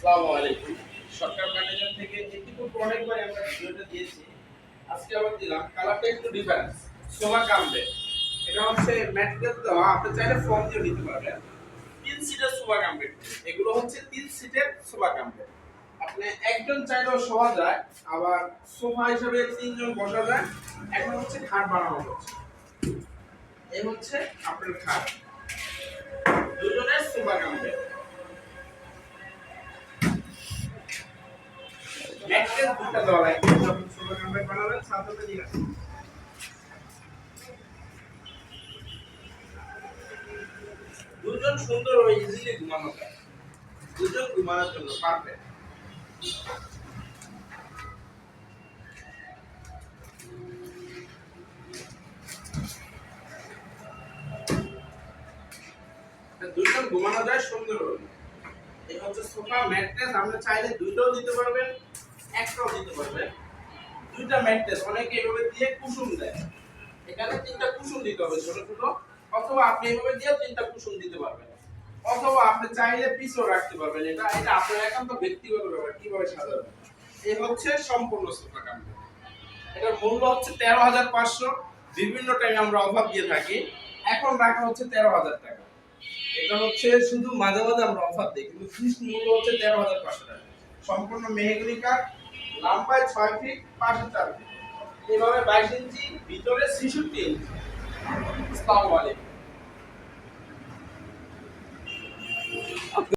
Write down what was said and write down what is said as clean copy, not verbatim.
আসসালামু আলাইকুম। সরকার ম্যানেজার থেকে ইতিপূর্বে অনেকবার আমরা ভিডিওটা দিয়েছি। আজকে আবার দিলাম। কালারটা একটু ডিফারেন্স। সোমা কামবে। এটা হচ্ছে ম্যাটেরিয়াল দেওয়া, আপনি চাইলে ফর্ম দিয়ে নিতে পারবেন। 3 সিটের সোফা কামবে। এগুলো হচ্ছে 3 সিটের সোফা কামবে। আপনি একজন চাইলেও শোয়া যায়, আবার সোফা হিসেবে 3 জন বসা যায়। এখন হচ্ছে খাট বানানো হচ্ছে। এই হচ্ছে আপনার খাট। দুজনের সোফা কামবে। একটা দুটো দেওয়া লাগবে যখন সোফা কামবে বানাবেন সাথে দিয়ে রাখবেন। দুজন সুন্দর ও ইজিলি ঘুমানো যায়। দুজন ঘুমানোর জন্য পারফেক্ট। দুজন ঘুমানো যায় সুন্দর হবে। এই হচ্ছে সোফা ম্যাট্রেস, আপনি চাইলে দুইটাও দিতে পারবেন, একটাও দিতে পারবেন। দুইটা ম্যাট্রেস অনেকে এভাবে দিয়ে কুশন দেয়। এখানে তিনটা কুশন দিতে হবে ছোট ছোট, অথবা আপনি এভাবে দিয়ে তিনটা কুশন দিতে পারবেন, অথবা আপনি চাইলে পিছও রাখতে পারবেন। এটা এটা আপনার একান্ত ব্যক্তিগত ব্যাপার কিভাবে সাজাবেন। এই হচ্ছে সম্পূর্ণ সোফা কাম। এটার মূল্য হচ্ছে 13,500। বিভিন্ন টাইমে আমরা অফার দিয়ে থাকি। এখন রাখা হচ্ছে 13,000 টাকা। এটা হচ্ছে শুধু মাঝে মাঝে আমরা অফার দিই, কিন্তু ফিক্স মূল্য হচ্ছে 13,500 টাকা। সম্পূর্ণ মেহগনি কাঠ, লম্বায় 6 ফিট, পাশে 4 ফিট, এভাবে 22 ইঞ্চি, ভিতরে 66 ইঞ্চি। আসসালামু আলাইকুম।